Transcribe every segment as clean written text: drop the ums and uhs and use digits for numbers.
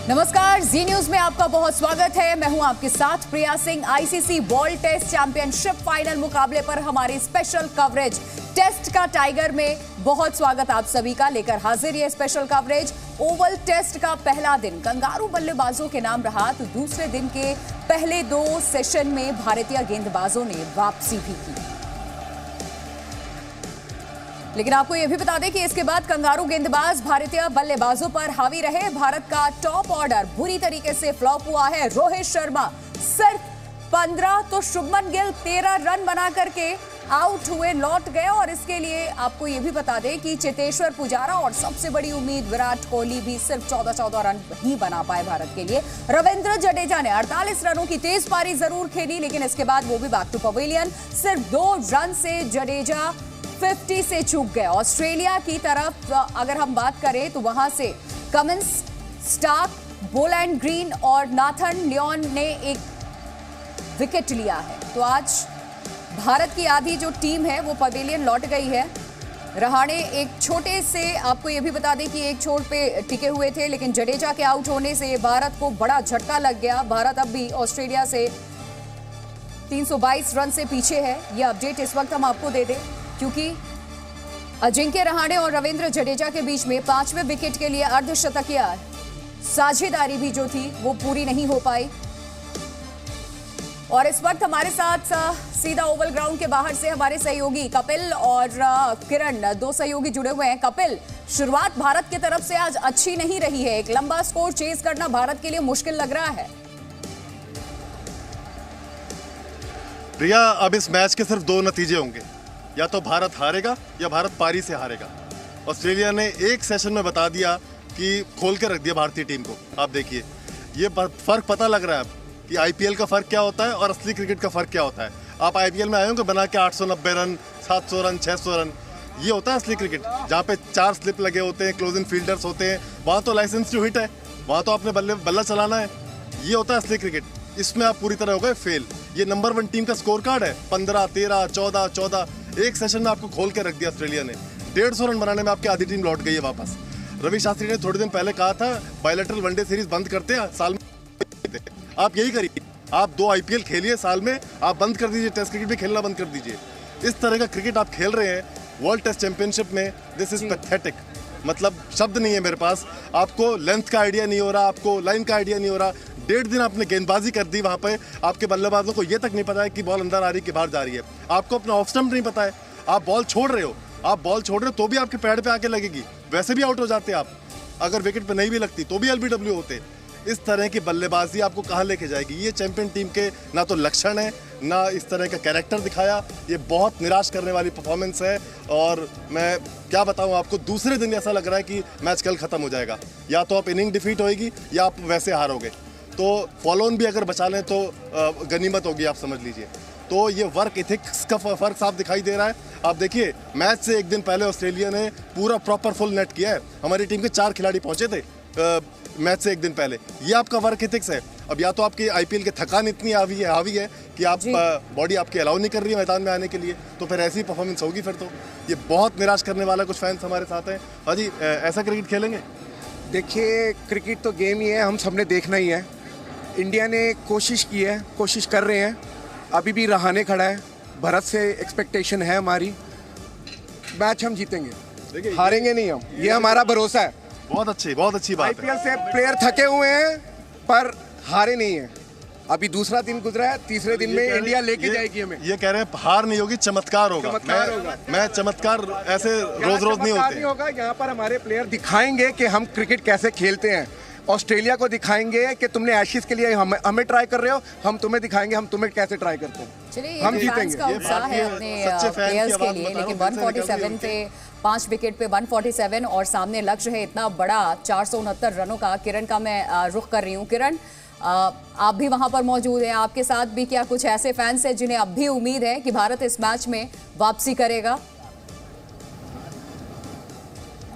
नमस्कार, जी न्यूज में आपका बहुत स्वागत है। मैं हूं आपके साथ Priya Singh. ICC world test championship final मुकाबले पर हमारी स्पेशल कवरेज टेस्ट का टाइगर में बहुत स्वागत आप सभी का। लेकर हाजिर ये स्पेशल कवरेज। ओवल टेस्ट का पहला दिन कंगारू बल्लेबाजों के नाम रहा, तो दूसरे दिन के पहले 2 सेशन में भारतीय गेंदबाजों ने वापसी भी की। लेकिन आपको यह भी बता दें कि इसके बाद कंगारू गेंदबाज भारतीय बल्लेबाजों पर हावी रहे। भारत का टॉप ऑर्डर बुरी तरीके से फ्लॉप हुआ है। रोहित शर्मा सिर्फ 15 तो शुभमन गिल 13 रन बना करके आउट हुए, लौट गए। और इसके लिए आपको यह भी बता दें कि चेतेश्वर पुजारा और सबसे बड़ी उम्मीद विराट कोहली भी सिर्फ 14 रन ही बना पाए भारत के लिए। रविंद्र जडेजा ने 48 रनों की तेज पारी जरूर खेली, लेकिन इसके बाद वो भी बैक टू पवेलियन। सिर्फ 2 रन से जडेजा 50 से चूक गए। ऑस्ट्रेलिया की तरफ अगर हम बात करें तो वहां से कमिंस, स्टार्क, बोलैंड ग्रीन और नाथन लियोन ने एक विकेट लिया है। तो आज भारत की आधी जो टीम है वो पवेलियन लौट गई है। रहाणे एक छोटे से, आपको ये भी बता दें कि एक छोर पे टिके हुए थे, लेकिन जडेजा के आउट होने से भारत को बड़ा झटका लग गया। भारत अब भी ऑस्ट्रेलिया से 322 रन से पीछे है। यह अपडेट इस वक्त हम आपको दे दें क्योंकि अजिंक्य रहाणे और रविंद्र जडेजा के बीच में 5वें विकेट के लिए अर्धशतकीय साझेदारी भी जो थी वो पूरी नहीं हो पाई। और इस वक्त हमारे साथ सीधा ओवल ग्राउंड के बाहर से हमारे सहयोगी कपिल और किरण, 2 सहयोगी जुड़े हुए हैं। कपिल, शुरुआत भारत की तरफ से आज अच्छी नहीं रही है। एक लंबा स्कोर चेज करना भारत के लिए मुश्किल लग रहा है। प्रिया, अब इस मैच के सिर्फ 2 नतीजे होंगे, या तो भारत हारेगा या भारत पारी से हारेगा। ऑस्ट्रेलिया ने एक सेशन में बता दिया कि खोल के रख दिया भारतीय टीम को। आप देखिए, ये फर्क पता लग रहा है अब कि आईपीएल का फर्क क्या होता है और असली क्रिकेट का फर्क क्या होता है। आप आईपीएल में आए होंगे बना के 890 रन, 700 रन, 600 रन, ये होता है असली क्रिकेट, जहाँ पे 4 स्लिप लगे होते हैं, क्लोजिंग फील्डर्स होते हैं। वहाँ तो लाइसेंस टू हिट है, वहाँ तो आपने बल्ला चलाना है। ये होता है असली क्रिकेट। इसमें आप पूरी तरह हो गए फेल। ये नंबर 1 टीम का स्कोर कार्ड है। 15, 13, 14 एक सेशन में आपको खोल के रख दिया ऑस्ट्रेलिया ने। 150 रन बनाने में आपकी आधी टीम लौट गई है वापस। रवि शास्त्री ने थोड़े दिन पहले कहा था बायलैटरल वनडे सीरीज बंद करते हैं साल में। आप यही करिए, आप 2 आईपीएल खेलिए साल में, आप बंद कर दीजिए, टेस्ट क्रिकेट भी खेलना बंद कर दीजिए। इस तरह का क्रिकेट आप खेल रहे हैं वर्ल्ड टेस्ट चैंपियनशिप में। This is pathetic. मतलब शब्द नहीं है मेरे पास। आपको लेंथ का आइडिया नहीं हो रहा, आपको लाइन का आइडिया नहीं हो रहा। 1.5 दिन आपने गेंदबाजी कर दी वहाँ पे, आपके बल्लेबाजों को ये तक नहीं पता है कि बॉल अंदर आ रही है कि बाहर जा रही है। आपको अपना ऑफ स्टंप नहीं पता है, आप बॉल छोड़ रहे हो। आप बॉल छोड़ रहे हो तो भी आपके पैड पे आके लगेगी, वैसे भी आउट हो जाते आप। अगर विकेट पे नहीं भी लगती तो भी एलबीडब्ल्यू होते। इस तरह की बल्लेबाजी आपको कहाँ लेके जाएगी? ये चैंपियन टीम के ना तो लक्षण है, ना इस तरह का कैरेक्टर दिखाया। ये बहुत निराश करने वाली परफॉर्मेंस है। और मैं क्या बताऊं आपको, दूसरे दिन ऐसा लग रहा है कि मैच कल खत्म हो जाएगा। या तो आप इनिंग डिफीट होएगी या आप वैसे हारोगे। तो फॉलो ऑन भी अगर बचा लें तो गनीमत होगी, आप समझ लीजिए। तो ये वर्क एथिक्स का फर्क साफ दिखाई दे रहा है। आप देखिए, मैच से एक दिन पहले ऑस्ट्रेलिया ने पूरा प्रॉपर फुल नेट किया है। हमारी टीम के 4 खिलाड़ी पहुंचे थे मैच से एक दिन पहले। ये आपका वर्क एथिक्स है। अब या तो आपकी आईपीएल की थकान इतनी हावी है कि आप बॉडी आपकी अलाउ नहीं कर रही है मैदान में आने के लिए, तो फिर ऐसी परफॉर्मेंस होगी। फिर तो ये बहुत निराश करने वाला। कुछ फैंस हमारे साथ हैं। हाँ जी, ऐसा क्रिकेट खेलेंगे? देखिए, क्रिकेट तो गेम ही है, हम सबने देखना ही है। इंडिया ने कोशिश की है, कोशिश कर रहे हैं। अभी भी रहाणे खड़ा है, भारत से एक्सपेक्टेशन है हमारी। मैच हम जीतेंगे, हारेंगे नहीं हम, ये हमारा भरोसा है। बहुत अच्छी बात है। आईपीएल से प्लेयर थके हुए हैं पर हारे नहीं हैं। अभी दूसरा दिन गुजरा है, तीसरे दिन में इंडिया लेके जाएगी हमें। ये कह रहे हैं हार नहीं होगी, चमत्कार होगा। मैं चमत्कार ऐसे रोज नहीं होगा। यहाँ पर हमारे प्लेयर दिखाएंगे कि हम क्रिकेट कैसे खेलते हैं। ऑस्ट्रेलिया को दिखाएंगे कि तुमने एशेज के लिए हमें ट्राई कर रहे हो, हम तुम्हें दिखाएंगे हम तुम्हें कैसे ट्राई करते हैं। चलिए, हम जीतेंगे। का उत्साह है अपने प्लेयर्स के लिए। लेकिन 147 पे 5 विकेट पे 147 और सामने लक्ष्य है इतना बड़ा 469 रनों का। किरण का मैं रुख कर रही हूँ। किरण, आप भी वहां पर मौजूद हैं, आपके साथ भी क्या कुछ ऐसे फैंस हैं जिन्हें अब भी उम्मीद है कि भारत इस मैच में वापसी करेगा?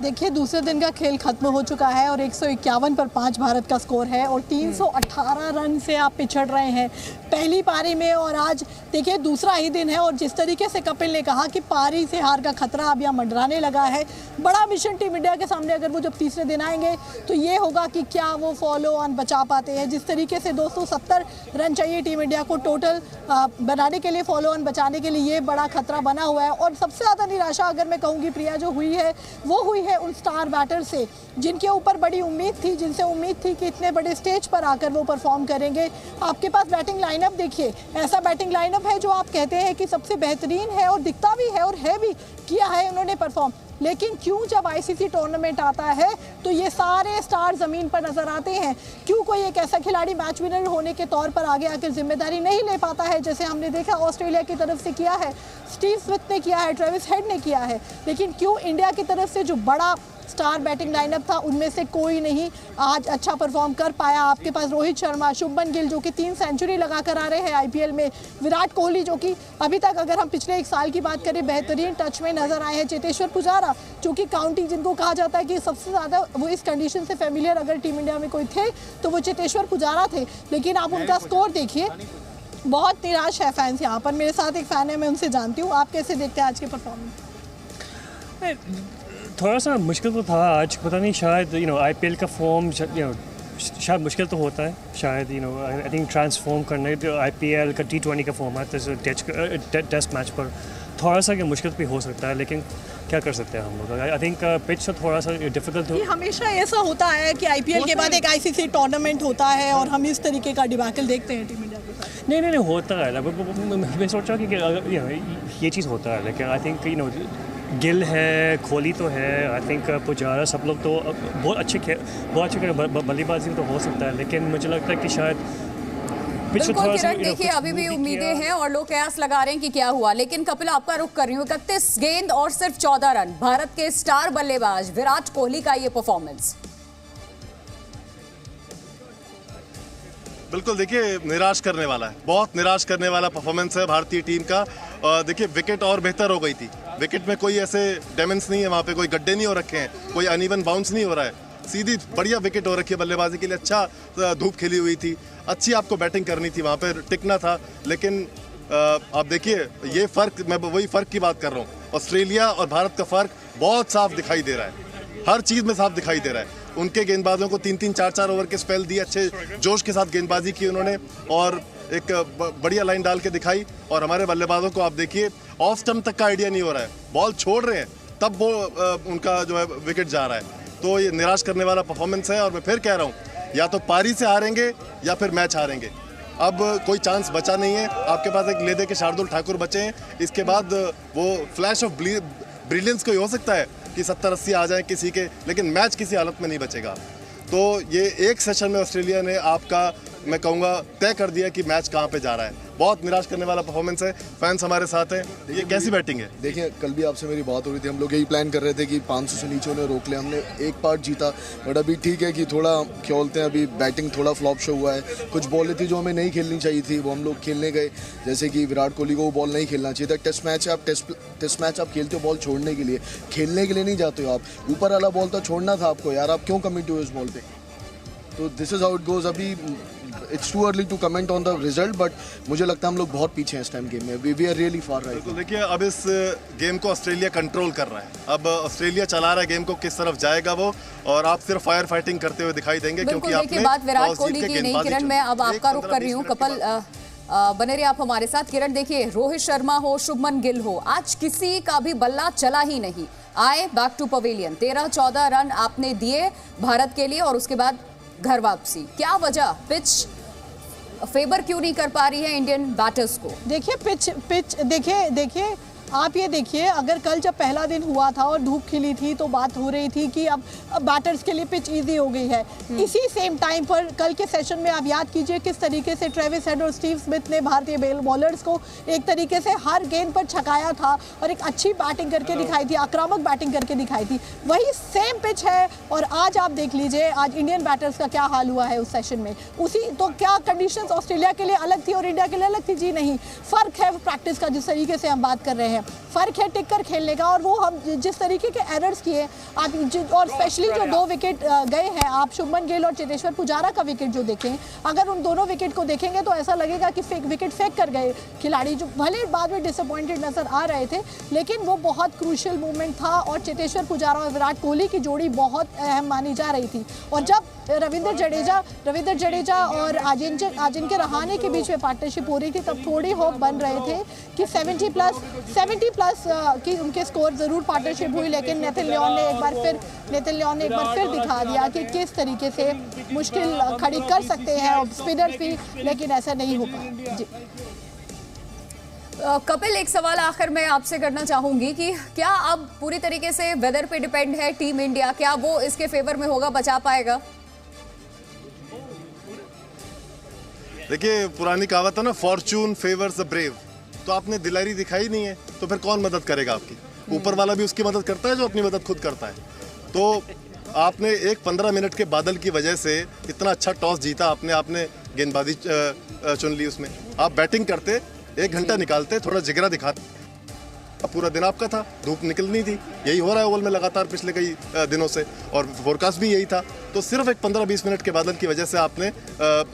देखिए दूसरे दिन का खेल खत्म हो चुका है और 151 पर 5 भारत का स्कोर है और 318 रन से आप पिछड़ रहे हैं पहली पारी में। और आज देखिए दूसरा ही दिन है और जिस तरीके से कपिल ने कहा कि पारी से हार का खतरा अब यहाँ मंडराने लगा है, बड़ा मिशन टीम इंडिया के सामने अगर वो जब तीसरे दिन आएंगे तो ये होगा कि क्या वो फॉलो ऑन बचा पाते हैं। जिस तरीके से 270 रन चाहिए टीम इंडिया को टोटल बनाने के लिए, फॉलो ऑन बचाने के लिए, ये बड़ा खतरा बना हुआ है। और सबसे ज़्यादा निराशा अगर मैं कहूँगी प्रिया जो हुई है वो हुई है उन स्टार बैटर से जिनके ऊपर बड़ी उम्मीद थी, जिनसे उम्मीद थी कि इतने बड़े स्टेज पर आकर वो परफॉर्म करेंगे। आपके पास बैटिंग लाइनअप देखिए, ऐसा बैटिंग लाइनअप है जो आप कहते हैं कि सबसे बेहतरीन है और दिखता भी है और है भी, किया है उन्होंने परफॉर्म। लेकिन क्यों जब आईसीसी टूर्नामेंट आता है तो ये सारे स्टार ज़मीन पर नजर आते हैं? क्यों कोई एक ऐसा खिलाड़ी मैच विनर होने के तौर पर आगे आकर जिम्मेदारी नहीं ले पाता है, जैसे हमने देखा ऑस्ट्रेलिया की तरफ से किया है, स्टीव स्मिथ ने किया है, ट्रेविस हेड ने किया है। लेकिन क्यों इंडिया की तरफ से जो बड़ा स्टार बैटिंग लाइनअप था उनमें से कोई नहीं आज अच्छा परफॉर्म कर पाया? आपके पास रोहित शर्मा, शुभमन गिल जो कि 3 सेंचुरी लगा कर आ रहे हैं आईपीएल में, विराट कोहली जो कि अभी तक अगर हम पिछले 1 साल की बात करें बेहतरीन टच में नजर आए हैं, चेतेश्वर पुजारा जो कि काउंटी जिनको कहा जाता है कि सबसे ज़्यादा वो इस कंडीशन से फेमिलियर अगर टीम इंडिया में कोई थे तो वो चेतेश्वर पुजारा थे। लेकिन आप उनका स्कोर देखिए, बहुत निराश है फैंस यहाँ पर। मेरे साथ एक फ़ैन है, मैं उनसे जानती हूँ, आप कैसे देखते हैं आज के परफॉर्मेंस? थोड़ा सा मुश्किल तो था आज, पता नहीं शायद आईपीएल का फॉर्म शायद मुश्किल तो होता है शायद आई थिंक ट्रांसफॉर्म करना आईपीएल का T20 का फॉर्मेट टेस्ट मैच पर थोड़ा सा मुश्किल भी हो सकता है, लेकिन क्या कर सकते हैं हम लोग। आई थिंक पिच तो थोड़ा सा डिफिकल्ट हो। हमेशा ऐसा होता है कि आईपीएल के बाद एक आईसीसी टूर्नामेंट होता है और हम इस तरीके का डिबैकल देखते हैं टीम इंडिया के साथ। नहीं होता है। मैं सोचा कि ये चीज़ होता है, लेकिन आई थिंक गिल है, कोहली तो है, आई थिंक पुजारा, सब लोग तो बहुत अच्छे बल्लेबाजी तो हो सकता है, लेकिन मुझे लगता है कि शायद बिल्कुल किरण, देखिए अभी भी उम्मीदें हैं और लोग कयास लगा रहे हैं कि क्या हुआ। लेकिन कपिल आपका रुख कर रही हूँ, 31 गेंद और सिर्फ 14 रन, भारत के स्टार बल्लेबाज विराट कोहली का ये परफॉर्मेंस। बिल्कुल देखिए निराश करने वाला है, बहुत निराश करने वाला परफॉर्मेंस है भारतीय टीम का। देखिए विकेट और बेहतर हो गई थी, विकेट में कोई ऐसे डैमेज नहीं है, वहाँ पे कोई गड्ढे नहीं हो रखे हैं, कोई अनइवन बाउंस नहीं हो रहा है, सीधी बढ़िया विकेट हो रखी है। बल्लेबाजी के लिए अच्छा धूप खिली हुई थी, अच्छी आपको बैटिंग करनी थी, वहाँ पर टिकना था। लेकिन आप देखिए ये फ़र्क, मैं वही फ़र्क की बात कर रहा हूँ, ऑस्ट्रेलिया और भारत का फ़र्क बहुत साफ दिखाई दे रहा है, हर चीज़ में साफ दिखाई दे रहा है। उनके गेंदबाजों को 3-3, 4-4 ओवर के स्पेल दिए, अच्छे जोश के साथ गेंदबाजी की उन्होंने और एक बढ़िया लाइन डाल के दिखाई। और हमारे बल्लेबाजों को आप देखिए ऑफ स्टंप तक का आइडिया नहीं हो रहा है, बॉल छोड़ रहे हैं तब वो उनका जो है विकेट जा रहा है। तो ये निराश करने वाला परफॉर्मेंस है और मैं फिर कह रहा हूँ, या तो पारी से हारेंगे या फिर मैच हारेंगे, अब कोई चांस बचा नहीं है। आपके पास एक लेदे के शार्दुल ठाकुर बचे हैं, इसके बाद वो फ्लैश ऑफ ब्रिलियंस कोई हो सकता है कि 70-80 आ जाए किसी के, लेकिन मैच किसी हालत में नहीं बचेगा। तो ये एक सेशन में ऑस्ट्रेलिया ने आपका, मैं कहूँगा, तय कर दिया कि मैच कहाँ पे जा रहा है। बहुत निराश करने वाला परफॉर्मेंस है, फैंस हमारे साथ हैं। ये कैसी बैटिंग है? देखिए कल भी आपसे मेरी बात हो रही थी, हम लोग यही प्लान कर रहे थे कि 500 से नीचे उन्हें रोक ले, हमने एक पार्ट जीता, बट अभी ठीक है कि थोड़ा क्या बोलते हैं, अभी बैटिंग थोड़ा फ्लॉप शो हुआ है। कुछ बॉलें थी जो हमें नहीं खेलनी चाहिए थी, वो हम लोग खेलने गए, जैसे कि विराट कोहली को वो बॉल नहीं खेलना चाहिए था। टेस्ट मैच है, आप टेस्ट मैच आप खेलते हो बॉल छोड़ने के लिए, खेलने के लिए नहीं जाते हो आप। ऊपर वाला बॉल तो छोड़ना था आपको यार, आप क्यों कमिट हुए उस बॉल पे? तो this is how it goes. अभी it's too early to comment on the result, but मुझे लगता है हम लोग बहुत पीछे हैं इस टाइम गेम में, we are really far right. तो देखिए अब इस गेम को ऑस्ट्रेलिया कंट्रोल कर रहा है, अब ऑस्ट्रेलिया चला रहा है गेम को, किस तरफ जाएगा वो, और आप सिर्फ फायर फाइटिंग करते हुए दिखाई देंगे। क्योंकि आपने बात विराट कोहली की नहीं किरण, मैं अब आपका रुख कर रही हूँ। कपिल बने रहिए आप हमारे साथ। किरण देखिए, रोहित शर्मा हो, शुभमन गिल हो, आज किसी का भी बल्ला चला ही नहीं। आए बैक टू पवेलियन, 13-14 रन आपने दिए भारत के लिए और उसके बाद घर वापसी। क्या वजह, पिच फेवर क्यों नहीं कर पा रही है इंडियन बैटर्स को? देखिए पिच देखिए आप ये देखिए, अगर कल जब पहला दिन हुआ था और धूप खिली थी तो बात हो रही थी कि अब बैटर्स के लिए पिच इजी हो गई है। इसी सेम टाइम पर कल के सेशन में आप याद कीजिए किस तरीके से ट्रेविस हेड और स्टीव स्मिथ ने भारतीय बॉलर्स को एक तरीके से हर गेंद पर छकाया था और एक अच्छी बैटिंग करके दिखाई थी, आक्रामक बैटिंग करके दिखाई थी। वही सेम पिच है और आज आप देख लीजिए आज इंडियन बैटर्स का क्या हाल हुआ है उस सेशन में। उसी तो क्या कंडीशंस ऑस्ट्रेलिया के लिए अलग थी और इंडिया के लिए अलग थी? जी नहीं, फ़र्क है प्रैक्टिस का, जिस तरीके से हम बात कर रहे हैं। हैं। फ़र्क है टिक कर खेलने का, और वो हम जिस तरीके के एरर्स किए आप और स्पेशली जो 2 विकेट गए हैं, आप शुभमन गिल और चेतेश्वर पुजारा का विकेट जो देखें, अगर उन दोनों विकेट को देखेंगे तो ऐसा लगेगा कि विकेट फेंक कर गए खिलाड़ी, जो भले बाद में डिसअपॉइंटेड नजर आ रहे थे, लेकिन वो बहुत क्रूशियल मूवमेंट था। और चेतेश्वर पुजारा और विराट कोहली की जोड़ी बहुत अहम मानी जा रही थी। और जब रविंद्र जडेजा और अजिंक्य रहाणे के बीच में पार्टनरशिप हो रही थी, तब थोड़ी होप बन रहे थे कि 70 प्लस की उनके स्कोर ज़रूर पार्टनरशिप हुई, लेकिन नेथन लियोन ने एक बार फिर दिखा दिया कि किस तरीके से मुश्किल खड़ी कर सकते हैं और स्पिनर्स भी, लेकिन ऐसा नहीं हो पाया। जी कपिल, एक सवाल आखिर में आपसे करना चाहूंगी कि क्या अब पूरी तरीके से वेदर पे डिपेंड है टीम इंडिया, क्या वो इसके फेवर में होगा, बचा पाएगा? देखिए, पुरानी कहावत है ना, फॉर्चून फेवर्स द ब्रेव। तो आपने दिलेरी दिखाई नहीं है तो फिर कौन मदद करेगा आपकी? ऊपर वाला भी उसकी मदद करता है जो अपनी मदद खुद करता है। तो आपने एक 15 मिनट के बादल की वजह से इतना अच्छा टॉस जीता, आपने गेंदबाजी चुन ली उसमें। आप बैटिंग करते, 1 घंटा निकालते, थोड़ा जिगरा दिखाते, अब पूरा दिन आपका था, धूप निकलनी थी। यही हो रहा है ओवल में लगातार पिछले कई दिनों से, और फोरकास्ट भी यही था। तो सिर्फ एक 15-20 मिनट के बादल की वजह से आपने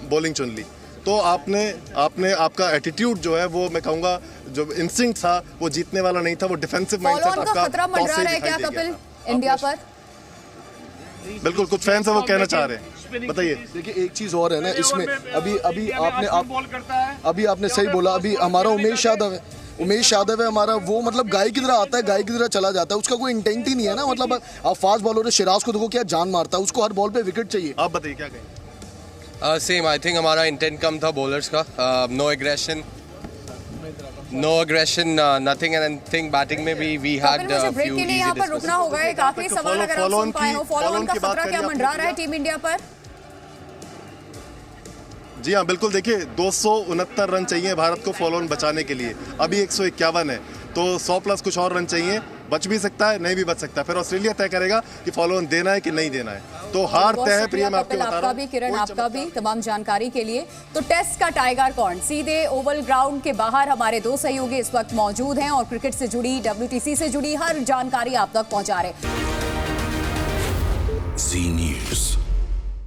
बॉलिंग चुन ली। तो आपका एटीट्यूड जो है, वो मैं कहूँगा जो इंस्टिंक्ट था, वो जीतने वाला नहीं था, वो डिफेंसिव माइंडसेट आपका खतरा मंडरा रहा है क्या कपिल इंडिया पर? बिल्कुल, कुछ फैंस है वो कहना चाह रहे हैं, बताइए। देखिए, एक चीज और है ना इसमें, अभी आपने सही बोला, अभी हमारा उमेश यादव है हमारा, वो मतलब गाय की तरह आता है, गाय की तरह चला जाता है, उसका कोई इंटेंट ही नहीं है ना। मतलब आप फास्ट बॉलर है, सिराज को देखो क्या जान मारता है, उसको हर बॉल पे विकेट चाहिए। आप बताइए क्या कहें? सेम, आई थिंक हमारा इंटेंट कम था बॉलर्स का, no aggression, nothing, and I think batting में भी वी हैड ब्रेक के लिए यहाँ पर रुकना होगा। एक आखिरी सवाल अगर आप सुन पाए हो, फॉलो ऑन का खतरा क्या मंडरा रहा है टीम इंडिया पर? जी हाँ, बिल्कुल। देखिए, 269 रन चाहिए भारत को फॉलो ऑन बचाने के लिए, अभी 151 है, तो 100 प्लस कुछ और रन चाहिए। बच भी सकता है, नहीं भी बच सकता है, फिर ऑस्ट्रेलिया तय करेगा कि फॉलो ऑन देना है कि नहीं देना है। तो हार तय है। प्रिया, मैं आपको बता रहा हूं, आपका भी, किरण आपका भी, तमाम जानकारी के लिए। तो टेस्ट का टाइगर कौन, सीधे ओवल ग्राउंड के बाहर हमारे 2 सहयोगी इस वक्त मौजूद हैं और क्रिकेट से जुड़ी, WTC से जुड़ी हर जानकारी आप तक पहुंचा रहे। Zee News।